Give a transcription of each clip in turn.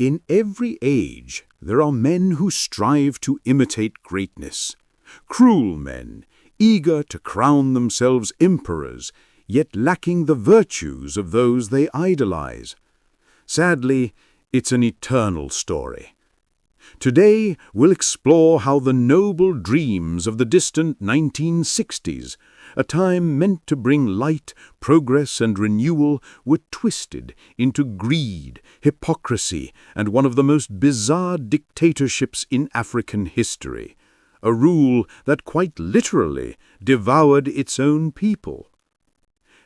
In every age, there are men who strive to imitate greatness. Cruel men, eager to crown themselves emperors, yet lacking the virtues of those they idolize. Sadly, it's an eternal story. Today, we'll explore how the noble dreams of the distant 1960s, a time meant to bring light, progress, and renewal, were twisted into greed, hypocrisy, and one of the most bizarre dictatorships in African history, a rule that quite literally devoured its own people.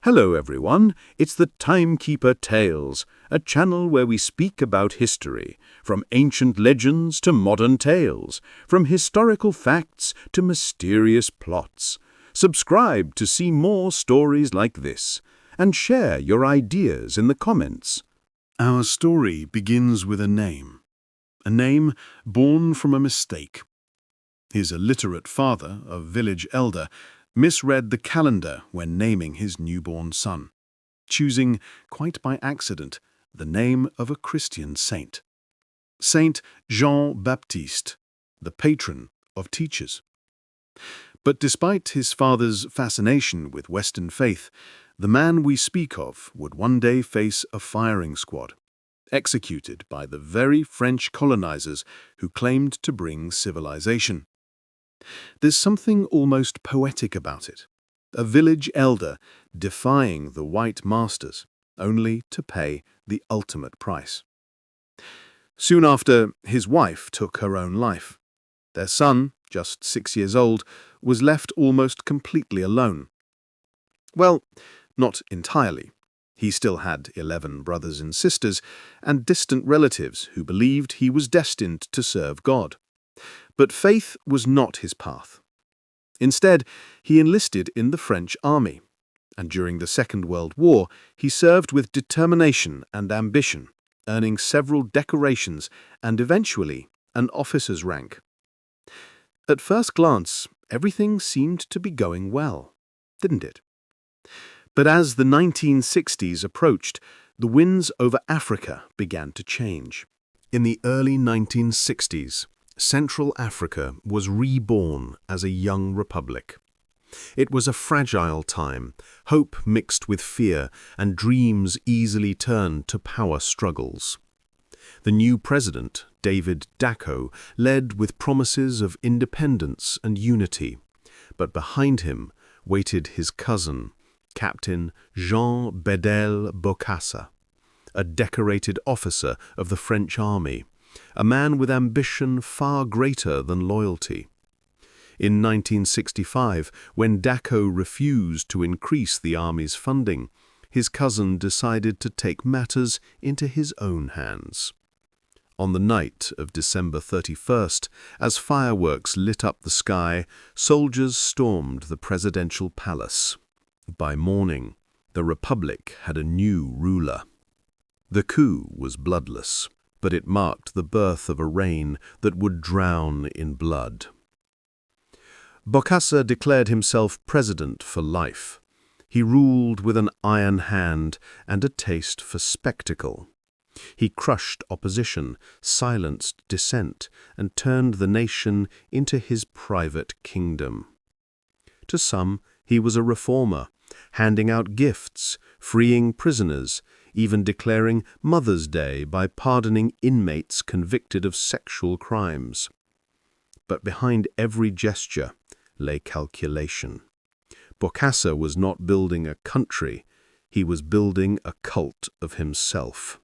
Hello everyone, it's the Timekeeper Tales, a channel where we speak about history, from ancient legends to modern tales, from historical facts to mysterious plots. Subscribe to see more stories like this, and share your ideas in the comments. Our story begins with a name born from a mistake. His illiterate father, a village elder, misread the calendar when naming his newborn son, choosing, quite by accident, the name of a Christian saint. Saint Jean-Baptiste, the patron of teachers. But despite his father's fascination with Western faith, the man we speak of would one day face a firing squad, executed by the very French colonizers who claimed to bring civilization. There's something almost poetic about it, a village elder defying the white masters, only to pay the ultimate price. Soon after, his wife took her own life. Their son, just 6 years old, was left almost completely alone. Well, not entirely. He still had 11 brothers and sisters and distant relatives who believed he was destined to serve God. But faith was not his path. Instead, he enlisted in the French army, and during the Second World War, he served with determination and ambition, earning several decorations and eventually an officer's rank. At first glance, everything seemed to be going well, didn't it? But as the 1960s approached, the winds over Africa began to change. In the early 1960s, Central Africa was reborn as a young republic. It was a fragile time, hope mixed with fear, and dreams easily turned to power struggles. The new president, David Dacko, led with promises of independence and unity, but behind him waited his cousin, Captain Jean-Bédel Bokassa, a decorated officer of the French army, a man with ambition far greater than loyalty. In 1965, when Dacko refused to increase the army's funding, his cousin decided to take matters into his own hands. On the night of December 31st, as fireworks lit up the sky, soldiers stormed the presidential palace. By morning, the Republic had a new ruler. The coup was bloodless, but it marked the birth of a reign that would drown in blood. Bokassa declared himself president for life. He ruled with an iron hand and a taste for spectacle. He crushed opposition, silenced dissent, and turned the nation into his private kingdom. To some, he was a reformer, handing out gifts, freeing prisoners, even declaring Mother's Day by pardoning inmates convicted of sexual crimes. But behind every gesture lay calculation. Bokassa was not building a country, he was building a cult of himself.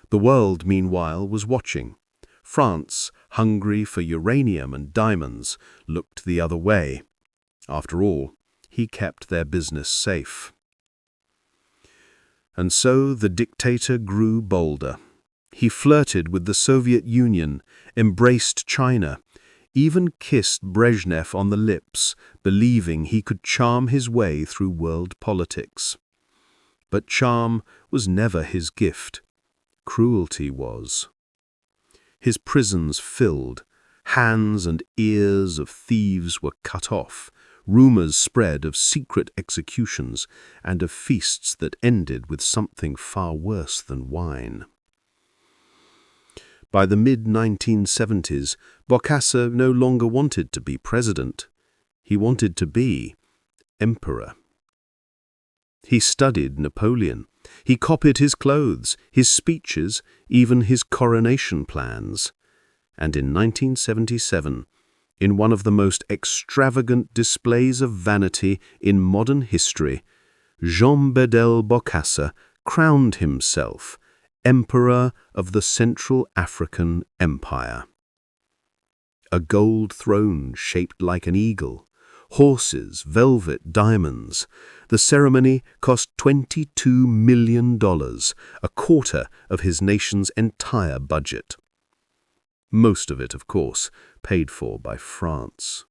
The world, meanwhile, was watching. France, hungry for uranium and diamonds, looked the other way. After all, he kept their business safe. And so the dictator grew bolder. He flirted with the Soviet Union, embraced China, even kissed Brezhnev on the lips, believing he could charm his way through world politics. But charm was never his gift. Cruelty was. His prisons filled, hands and ears of thieves were cut off, rumors spread of secret executions and of feasts that ended with something far worse than wine. By the mid-1970s, Bokassa no longer wanted to be president. He wanted to be emperor. He studied Napoleon. He copied his clothes, his speeches, even his coronation plans. And in 1977, in one of the most extravagant displays of vanity in modern history, Jean-Bédel Bokassa crowned himself Emperor of the Central African Empire. A gold throne shaped like an eagle, horses, velvet, diamonds. The ceremony cost $22 million, a quarter of his nation's entire budget. Most of it, of course, paid for by France.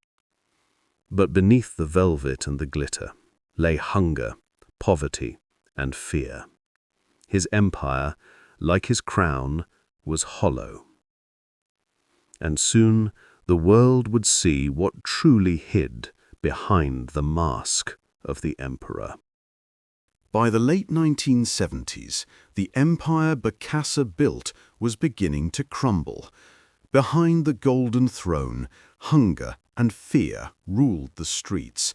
But beneath the velvet and the glitter lay hunger, poverty, and fear. His empire, like his crown, was hollow. And soon the world would see what truly hid behind the mask of the emperor. By the late 1970s, the empire Bokassa built was beginning to crumble. Behind the golden throne, hunger and fear ruled the streets.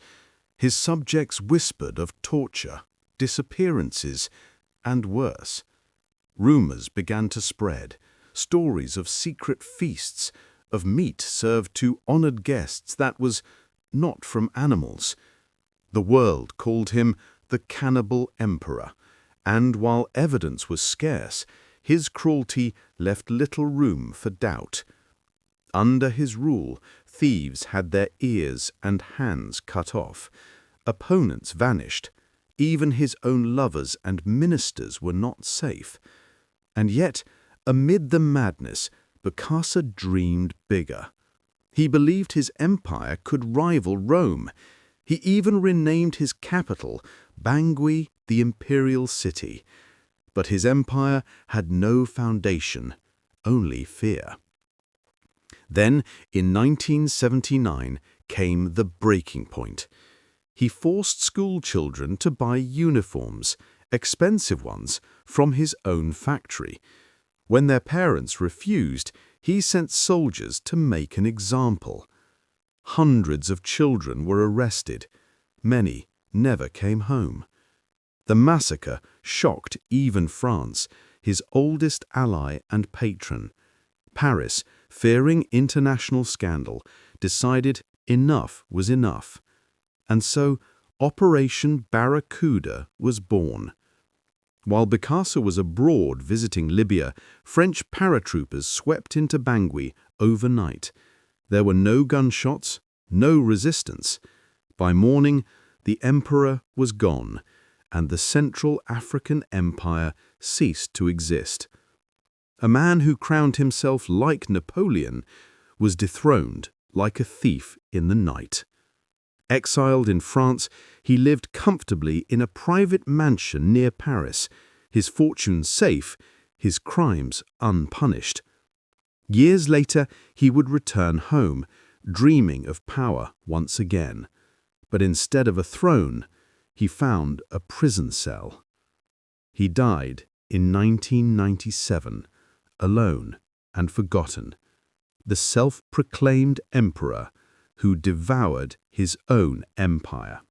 His subjects whispered of torture, disappearances, and worse. Rumors began to spread, stories of secret feasts, of meat served to honored guests that was not from animals. The world called him the Cannibal Emperor, and while evidence was scarce, his cruelty left little room for doubt. Under his rule, thieves had their ears and hands cut off. Opponents vanished. Even his own lovers and ministers were not safe. And yet, amid the madness, Bokassa dreamed bigger. He believed his empire could rival Rome. He even renamed his capital Bangui, the imperial city. But his empire had no foundation, only fear. Then, in 1979, came the breaking point. He forced school children to buy uniforms, expensive ones, from his own factory. When their parents refused, he sent soldiers to make an example. Hundreds of children were arrested. Many never came home. The massacre shocked even France, his oldest ally and patron. Paris, fearing international scandal, decided enough was enough. And so Operation Barracuda was born. While Bokassa was abroad visiting Libya, French paratroopers swept into Bangui overnight. There were no gunshots, no resistance. By morning, the emperor was gone, and the Central African Empire ceased to exist. A man who crowned himself like Napoleon was dethroned like a thief in the night. Exiled in France, he lived comfortably in a private mansion near Paris, his fortune safe, his crimes unpunished. Years later, he would return home, dreaming of power once again. But instead of a throne, he found a prison cell. He died in 1997, alone and forgotten, the self-proclaimed emperor who devoured his own empire.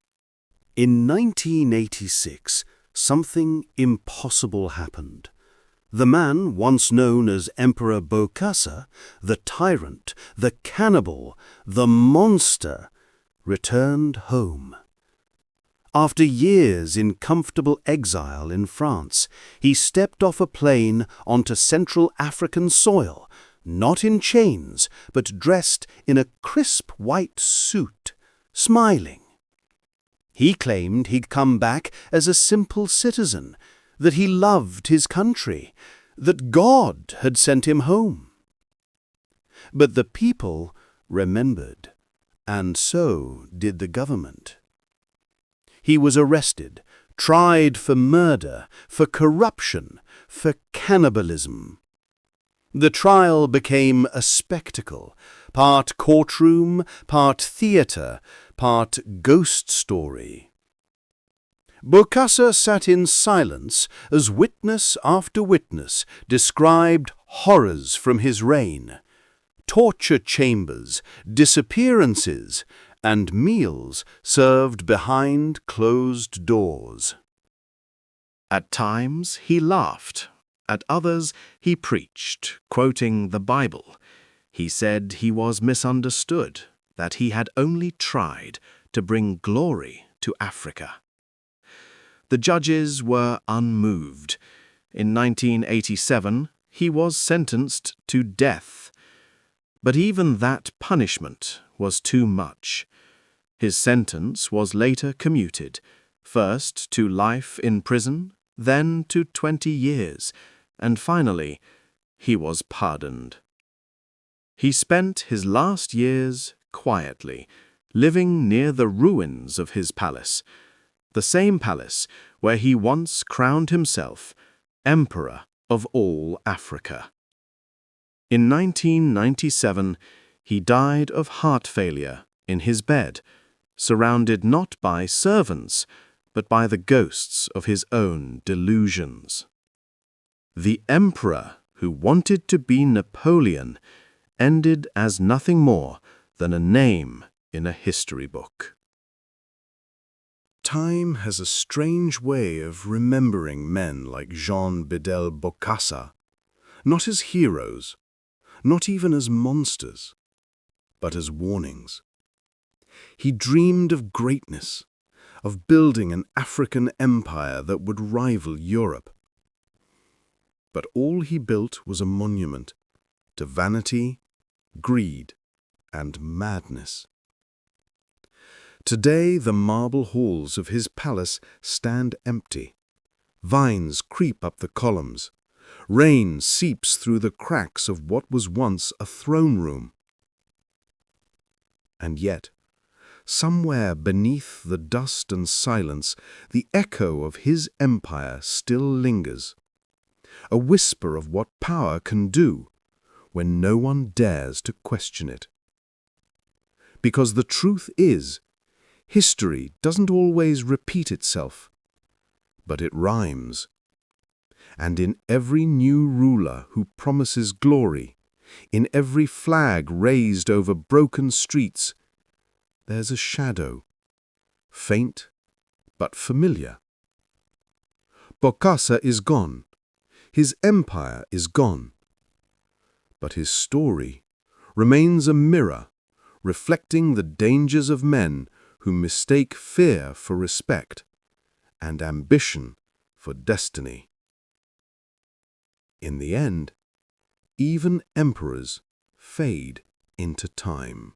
In 1986, something impossible happened. The man once known as Emperor Bokassa, the tyrant, the cannibal, the monster, returned home. After years in comfortable exile in France, he stepped off a plane onto Central African soil, not in chains, but dressed in a crisp white suit, smiling. He claimed he'd come back as a simple citizen, that he loved his country, that God had sent him home. But the people remembered, and so did the government. He was arrested, tried for murder, for corruption, for cannibalism. The trial became a spectacle, part courtroom, part theater, part ghost story. Bokassa sat in silence as witness after witness described horrors from his reign. Torture chambers, disappearances, and meals served behind closed doors. At times he laughed, at others he preached, quoting the Bible. He said he was misunderstood, that he had only tried to bring glory to Africa. The judges were unmoved. In 1987, he was sentenced to death. But even that punishment was too much. His sentence was later commuted, first to life in prison, then to 20 years, and finally, he was pardoned. He spent his last years quietly, living near the ruins of his palace, the same palace where he once crowned himself Emperor of all Africa. In 1997, he died of heart failure in his bed, surrounded not by servants, but by the ghosts of his own delusions. The emperor who wanted to be Napoleon ended as nothing more than a name in a history book. Time has a strange way of remembering men like Jean-Bédel Bokassa, not as heroes, not even as monsters, but as warnings. He dreamed of greatness, of building an African empire that would rival Europe. But all he built was a monument to vanity, greed, and madness. Today the marble halls of his palace stand empty. Vines creep up the columns. Rain seeps through the cracks of what was once a throne room. And yet, somewhere beneath the dust and silence, the echo of his empire still lingers. A whisper of what power can do when no one dares to question it. Because the truth is, history doesn't always repeat itself, but it rhymes. And in every new ruler who promises glory, in every flag raised over broken streets, there's a shadow, faint but familiar. Bokassa is gone, his empire is gone, but his story remains a mirror reflecting the dangers of men who mistake fear for respect and ambition for destiny. In the end, even emperors fade into time.